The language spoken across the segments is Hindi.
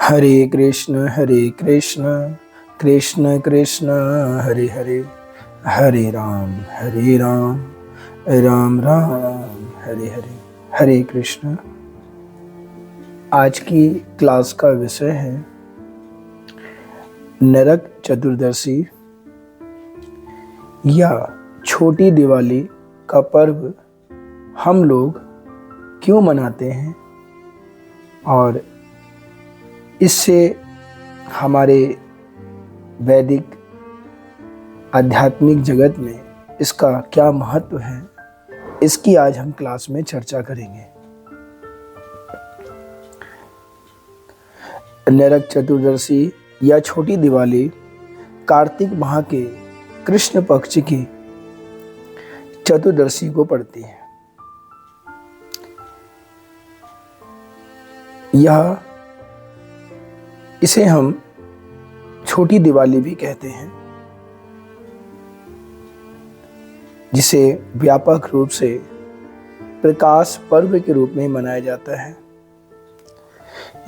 हरे कृष्ण कृष्ण कृष्ण हरे हरे, हरे राम राम राम हरे हरे। हरे कृष्ण। आज की क्लास का विषय है नरक चतुर्दशी या छोटी दिवाली का पर्व हम लोग क्यों मनाते हैं और इससे हमारे वैदिक आध्यात्मिक जगत में इसका क्या महत्व है, इसकी आज हम क्लास में चर्चा करेंगे। नरक चतुर्दशी या छोटी दिवाली कार्तिक माह के कृष्ण पक्ष की चतुर्दशी को पड़ती है। इसे हम छोटी दिवाली भी कहते हैं, जिसे व्यापक रूप से प्रकाश पर्व के रूप में मनाया जाता है।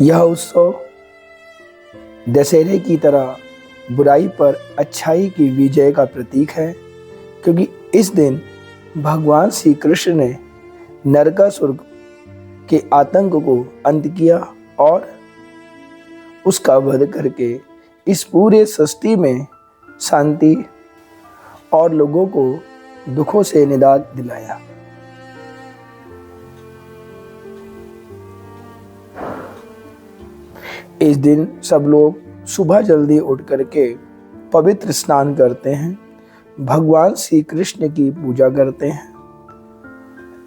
यह उत्सव दशहरे की तरह बुराई पर अच्छाई की विजय का प्रतीक है, क्योंकि इस दिन भगवान श्री कृष्ण ने नरकासुर के आतंक को अंत किया और उसका वध करके इस पूरे सृष्टि में शांति और लोगों को दुखों से निजात दिलाया। इस दिन सब लोग सुबह जल्दी उठ करके पवित्र स्नान करते हैं, भगवान श्री कृष्ण की पूजा करते हैं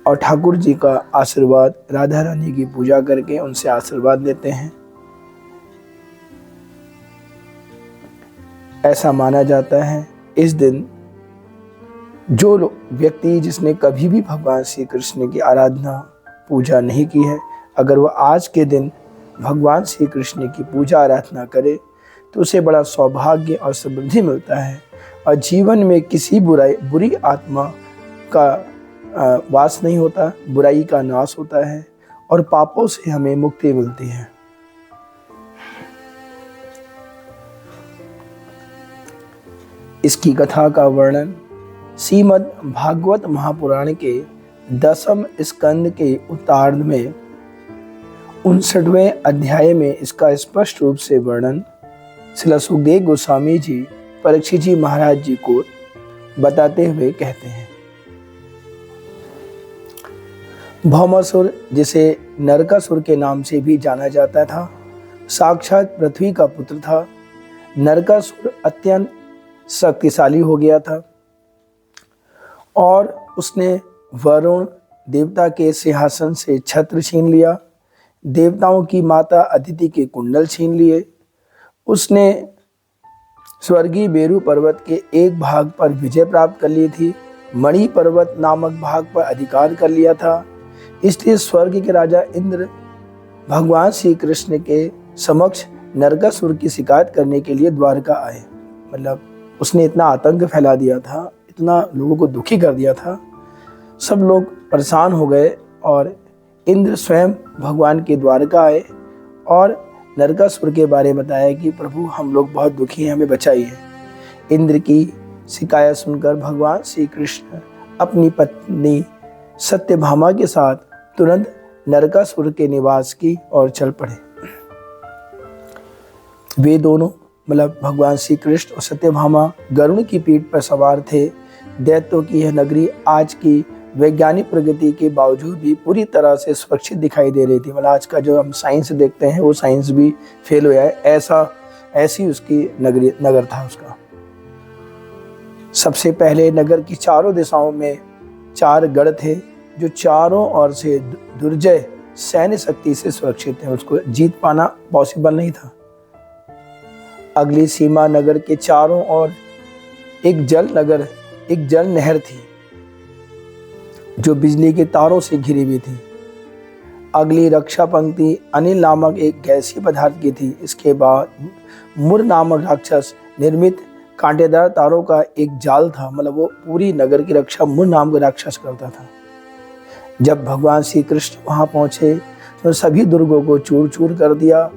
और ठाकुर जी का आशीर्वाद, राधा रानी की पूजा करके उनसे आशीर्वाद लेते हैं। ऐसा माना जाता है इस दिन जो व्यक्ति जिसने कभी भी भगवान श्री कृष्ण की आराधना पूजा नहीं की है, अगर वह आज के दिन भगवान श्री कृष्ण की पूजा आराधना करे तो उसे बड़ा सौभाग्य और समृद्धि मिलता है और जीवन में किसी बुरी आत्मा का वास नहीं होता, बुराई का नाश होता है और पापों से हमें मुक्ति मिलती है। इसकी कथा का वर्णन श्रीमद् भागवत महापुराण के 10वें स्कंद के उत्तरार्ध में 59वें अध्याय में इसका स्पष्ट रूप से वर्णन श्री सुखदेव गोस्वामी जी परीक्षित जी महाराज जी को बताते हुए कहते हैं। भौमासुर, जिसे नरकासुर के नाम से भी जाना जाता था, साक्षात पृथ्वी का पुत्र था। नरकासुर अत्यंत शक्तिशाली हो गया था और उसने वरुण देवता के सिंहासन से छत्र छीन लिया, देवताओं की माता अदिति के कुंडल छीन लिए। उसने स्वर्गीय मेरु पर्वत के एक भाग पर विजय प्राप्त कर ली थी, मणि पर्वत नामक भाग पर अधिकार कर लिया था। इसलिए स्वर्ग के राजा इंद्र भगवान श्री कृष्ण के समक्ष नरकासुर की शिकायत करने के लिए द्वारका आए। मतलब उसने इतना आतंक फैला दिया था, इतना लोगों को दुखी कर दिया था, सब लोग परेशान हो गए और इंद्र स्वयं भगवान के द्वारका आए और नरकासुर के बारे में बताया कि प्रभु हम लोग बहुत दुखी हैं, हमें बचाइए। इंद्र की शिकायत सुनकर भगवान श्री कृष्ण अपनी पत्नी सत्यभामा के साथ तुरंत नरकासुर के निवास की ओर चल पड़े। वे दोनों मतलब भगवान श्री कृष्ण और सत्यभामा गरुड़ की पीठ पर सवार थे। दैत्यों की यह नगरी आज की वैज्ञानिक प्रगति के बावजूद भी पूरी तरह से सुरक्षित दिखाई दे रही थी। मतलब आज का जो हम साइंस देखते हैं वो साइंस भी फेल हुआ है, ऐसी उसकी नगर था उसका। सबसे पहले नगर की चारों दिशाओं में 4 गढ़ थे जो चारों ओर से दुर्जय सैन्य शक्ति से सुरक्षित थे। उसको जीत पाना पॉसिबल नहीं था। अगली सीमा नगर के चारों ओर एक जल नहर थी जो बिजली के तारों से घिरी हुई थी। अगली रक्षा पंक्ति अनिल नामक एक गैसीय पदार्थ की थी। इसके बाद मुर नामक राक्षस निर्मित कांटेदार तारों का एक जाल था, मतलब वो पूरी नगर की रक्षा मुर नाम का राक्षस करता था। जब भगवान श्री कृष्ण वहां पहुंचे तो सभी दुर्गों को चूर चूर कर दिया।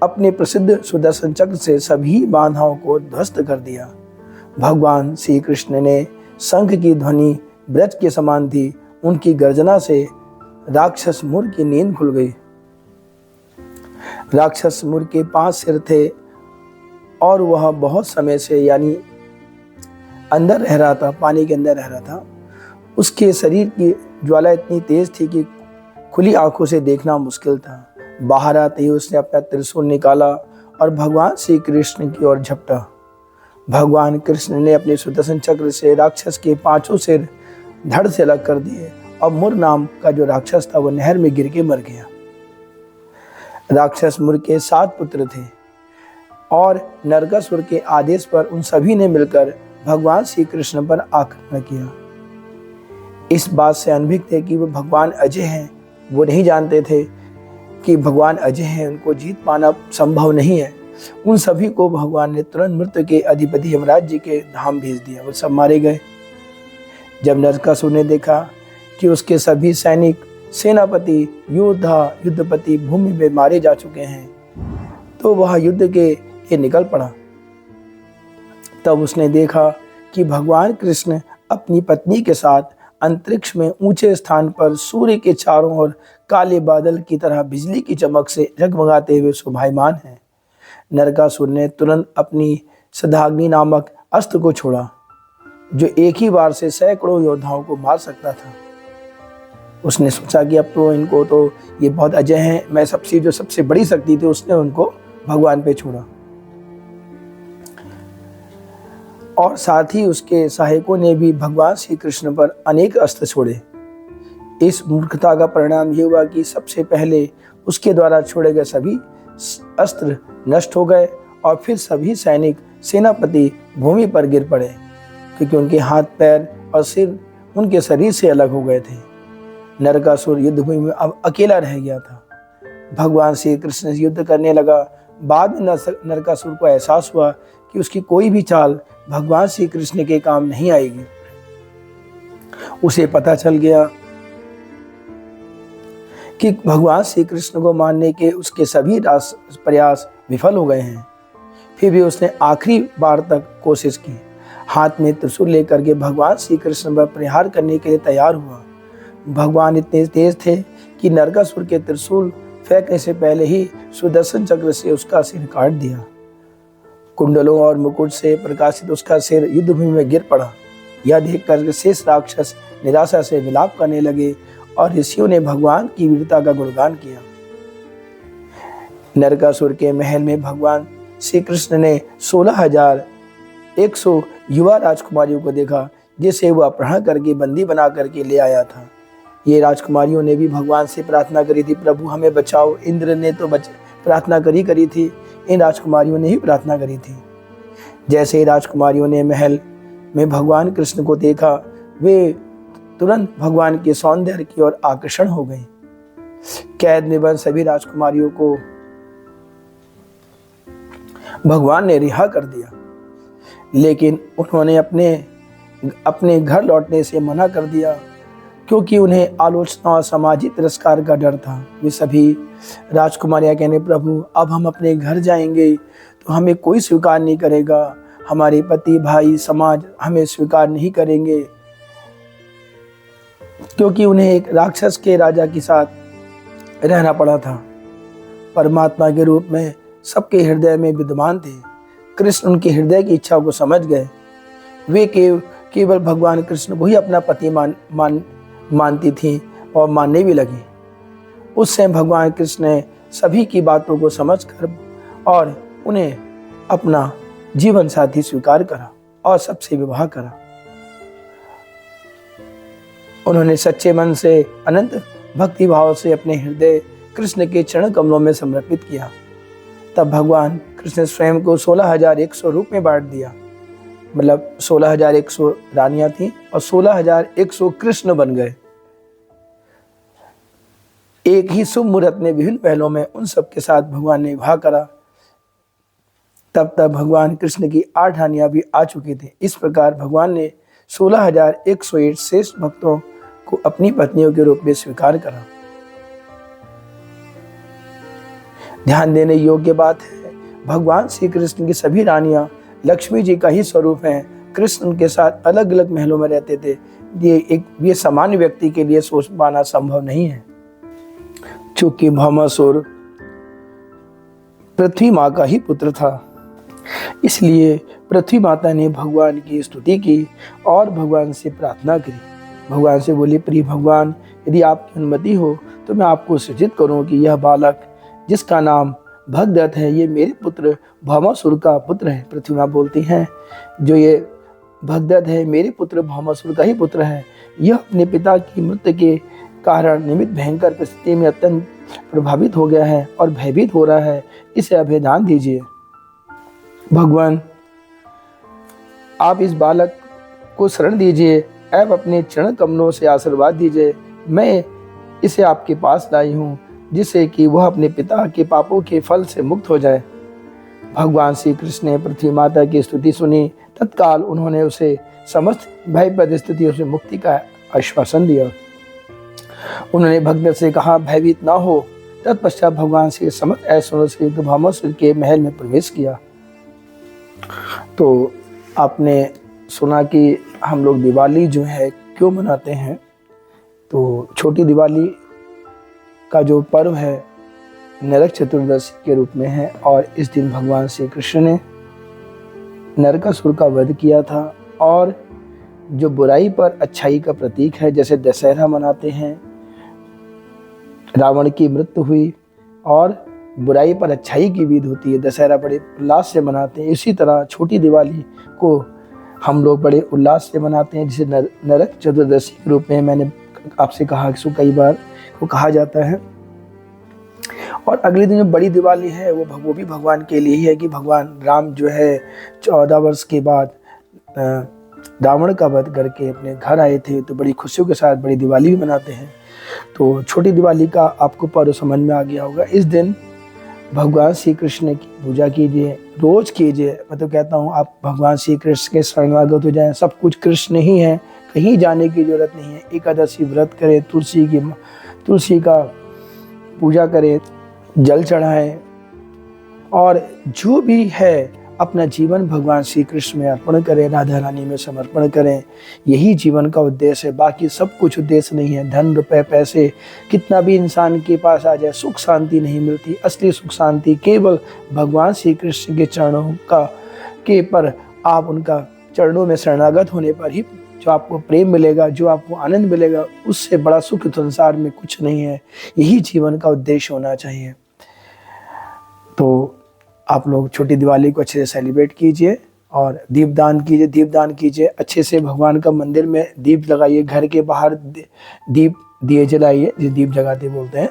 अपने प्रसिद्ध सुदर्शन चक्र से सभी बाधाओं को ध्वस्त कर दिया। भगवान श्री कृष्ण ने शंख की ध्वनि ब्रज के समान थी। उनकी गर्जना से राक्षस मुर की नींद खुल गई। राक्षस मुर के 5 सिर थे और वह बहुत समय से यानी अंदर रह रहा था, पानी के अंदर रह रहा था। उसके शरीर की ज्वाला इतनी तेज थी कि खुली आंखों से देखना मुश्किल था। बाहर आते ही उसने अपना त्रिशूल निकाला और भगवान श्री कृष्ण की ओर झपटा। भगवान कृष्ण ने अपने सुदर्शन चक्र से राक्षस के 5 सिर धड़ से अलग कर दिए और मुर नाम का जो राक्षस था वो नहर में गिर के मर गया। राक्षस मुर के 7 पुत्र थे और नरकासुर के आदेश पर उन सभी ने मिलकर भगवान श्री कृष्ण पर आक्रमण किया। इस बात से अनभिज्ञ थे कि वो भगवान अजय हैं। वो नहीं जानते थे कि भगवान अजय हैं, उनको जीत पाना संभव नहीं है। उन सभी को भगवान ने तुरंत मृत्यु के अधिपति यमराज जी के धाम भेज दिया। वो सब मारे गए। जब नरकासुर ने देखा कि उसके सभी सैनिक, सेनापति, योद्धा, युद्धपति भूमि में मारे जा चुके हैं, तो वह युद्ध के लिए निकल पड़ा। तब उसने देखा कि भगवान कृष्ण अपनी पत्नी के साथ अंतरिक्ष में ऊंचे स्थान पर सूर्य के चारों ओर काले बादल की तरह बिजली की चमक से जगमगाते हुए शोभायमान हैं। नरकासुर ने तुरंत अपनी सदाग्नि नामक अस्त्र को छोड़ा, जो एक ही बार से सैकड़ों योद्धाओं को मार सकता था। उसने सोचा कि अब तो इनको तो ये बहुत अजय हैं, मैं जो सबसे बड़ी शक्ति थी उसने उनको भगवान पे छोड़ा। और साथ ही उसके सहायकों ने भी भगवान श्री कृष्ण पर अनेक अस्त्र छोड़े। इस मूर्खता का परिणाम ये हुआ कि सबसे पहले उसके द्वारा छोड़े गए सभी अस्त्र नष्ट हो गए और फिर सभी सैनिक, सेनापति भूमि पर गिर पड़े, क्योंकि उनके हाथ, पैर और सिर उनके शरीर से अलग हो गए थे। नरकासुर युद्ध भूमि में अब अकेला रह गया था। भगवान श्री कृष्ण से युद्ध करने लगा। बाद में नरकासुर को एहसास हुआ कि उसकी कोई भी चाल भगवान श्री कृष्ण के काम नहीं आएगी। उसे पता चल गया कि भगवान श्री कृष्ण को मारने के उसके सभी प्रयास विफल हो गए हैं। फिर भी उसने आखिरी बार तक कोशिश की। हाथ में त्रिशूल लेकर के भगवान श्री कृष्ण पर प्रहार करने के लिए तैयार हुआ। भगवान इतने तेज थे कि नरकासुर के त्रिशूल फेंकने से पहले ही सुदर्शन चक्र से उसका सिर काट दिया। कुंडलों और मुकुट से प्रकाशित उसका सिर युद्ध भूमि में गिर पड़ा। यह देखकर शेष राक्षस निराशा से विलाप करने लगे और ऋषियों ने भगवान की वीरता का गुणगान किया। नरकासुर के महल में भगवान श्री कृष्ण ने 16,100 युवा राजकुमारियों को देखा, जिसे वह अपहरण करके बंदी बना करके ले आया था। ये राजकुमारियों ने भी भगवान से प्रार्थना करी थी, प्रभु हमें बचाओ। इंद्र ने तो प्रार्थना करी थी, इन राजकुमारियों ने ही प्रार्थना करी थी। जैसे ही राजकुमारियों ने महल में भगवान कृष्ण को देखा, वे तुरंत भगवान के सौंदर्य की ओर आकर्षण हो गई। कैद में बंद सभी राजकुमारियों को भगवान ने रिहा कर दिया, लेकिन उन्होंने अपने घर लौटने से मना कर दिया, क्योंकि उन्हें आलोचना और सामाजिक तिरस्कार का डर था। वे सभी राजकुमारियां कहने, प्रभु अब हम अपने घर जाएंगे तो हमें कोई स्वीकार नहीं करेगा, हमारे पति, भाई, समाज हमें स्वीकार नहीं करेंगे, क्योंकि उन्हें एक राक्षस के राजा के साथ रहना पड़ा था। परमात्मा के रूप में सबके हृदय में विद्यमान थे। कृष्ण उनके हृदय की इच्छा को समझ गए। वे केवल भगवान कृष्ण को ही अपना पति मानती थी और मानने भी लगी। उस समय भगवान कृष्ण ने सभी की बातों को समझकर और उन्हें अपना जीवन साथी स्वीकार करा और सबसे विवाह करा। उन्होंने सच्चे मन से अनंत भक्ति भाव से अपने हृदय कृष्ण के चरण कमलों में समर्पित किया। तब भगवान कृष्ण स्वयं को 16,100 रूप में बांट दिया, मतलब 16,100 रानियां थीं और 16,100 कृष्ण बन गए। एक ही शुभ मुहूर्त में विभिन्न पहलों में उन सब के साथ भगवान ने विवाह करा। तब तक भगवान कृष्ण की 8 रानियां भी आ चुकी थी। इस प्रकार भगवान ने 16,108 शेष भक्तों को अपनी पत्नियों के रूप में स्वीकार करा। ध्यान देने योग्य बात है, भगवान श्री कृष्ण की सभी रानियां लक्ष्मी जी का ही स्वरूप हैं। कृष्ण उनके साथ अलग अलग महलों में रहते थे। ये सामान्य व्यक्ति के लिए सोच पाना संभव नहीं है। चूंकि भौमासुर पृथ्वी माँ का ही पुत्र था, इसलिए पृथ्वी माता ने भगवान की स्तुति की और भगवान से प्रार्थना करी। भगवान से बोली, प्रिय भगवान, यदि आपकी अनुमति हो तो मैं आपको सूचित करूं कि यह बालक जिसका नाम भगदत्त है, ये मेरे पुत्र भौमासुर का पुत्र है। पृथ्वी माँ बोलती हैं, जो ये भगदत्त है मेरे पुत्र भौमासुर का ही पुत्र है। यह अपने पिता की मृत्यु के कारण निमित्त भयंकर परिस्थिति में अत्यंत प्रभावित हो गया है और भयभीत हो रहा है। इसे अभयदान दीजिए। भगवान, आप इस बालक को शरण दीजिए, आप अपने चरण कमलों से आशीर्वाद दीजिए। मैं इसे आपके पास लाई हूँ, जिससे कि वह अपने पिता के पापों के फल से मुक्त हो जाए। भगवान श्री कृष्ण ने पृथ्वी माता की स्तुति सुनी। तत्काल उन्होंने उसे समस्त भयप्रद स्थितियों से मुक्ति का आश्वासन दिया। उन्होंने भगदत्त से कहा, भयभीत ना हो। तत्पश्चात भगवान से समस्त ऐश्वर्य से युक्त भौमासुर के महल में प्रवेश किया। तो आपने सुना कि हम लोग दिवाली जो है क्यों मनाते हैं। तो छोटी दिवाली का जो पर्व है नरक चतुर्दशी के रूप में है, और इस दिन भगवान श्री कृष्ण ने नरकासुर का वध किया था, और जो बुराई पर अच्छाई का प्रतीक है, जैसे दशहरा मनाते हैं, रावण की मृत्यु हुई और बुराई पर अच्छाई की जीत होती है, दशहरा बड़े उल्लास से मनाते हैं। इसी तरह छोटी दिवाली को हम लोग बड़े उल्लास से मनाते हैं, जिसे नरक चतुर्दशी के रूप में मैंने आपसे कहा कि कई बार वो कहा जाता है। और अगले दिन जो बड़ी दिवाली है वो भी भगवान के लिए ही है, कि भगवान राम जो है 14 वर्ष के बाद रावण का वध करके अपने घर आए थे, तो बड़ी खुशियों के साथ बड़ी दिवाली भी मनाते हैं। तो छोटी दिवाली का आपको पर्व समझ में आ गया होगा। इस दिन भगवान श्री कृष्ण की पूजा कीजिए, रोज कीजिए। मैं तो कहता हूँ आप भगवान श्री कृष्ण के शरणागत हो जाएं। सब कुछ कृष्ण ही है, कहीं जाने की जरूरत नहीं है। एकादशी व्रत करें, तुलसी का पूजा करें, जल चढ़ाएं, और जो भी है अपना जीवन भगवान श्री कृष्ण में अर्पण करें, राधा रानी में समर्पण करें। यही जीवन का उद्देश्य है, बाकी सब कुछ उद्देश्य नहीं है। धन रुपए पैसे कितना भी इंसान के पास आ जाए, सुख शांति नहीं मिलती। असली सुख शांति केवल भगवान श्री कृष्ण के चरणों पर आप उनका चरणों में शरणागत होने पर ही जो आपको प्रेम मिलेगा, जो आपको आनंद मिलेगा, उससे बड़ा सुख संसार में कुछ नहीं है। यही जीवन का उद्देश्य होना चाहिए। तो आप लोग छोटी दिवाली को अच्छे से सेलिब्रेट कीजिए और दीपदान कीजिए अच्छे से। भगवान का मंदिर में दीप लगाइए, घर के बाहर दिए जलाइए, जिस दीप जगाते बोलते हैं।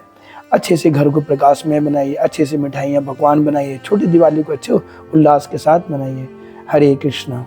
अच्छे से घर को प्रकाशमय बनाइए, अच्छे से मिठाइयाँ पकवान बनाइए। छोटी दिवाली को अच्छे उल्लास के साथ मनाइए। हरे कृष्णा।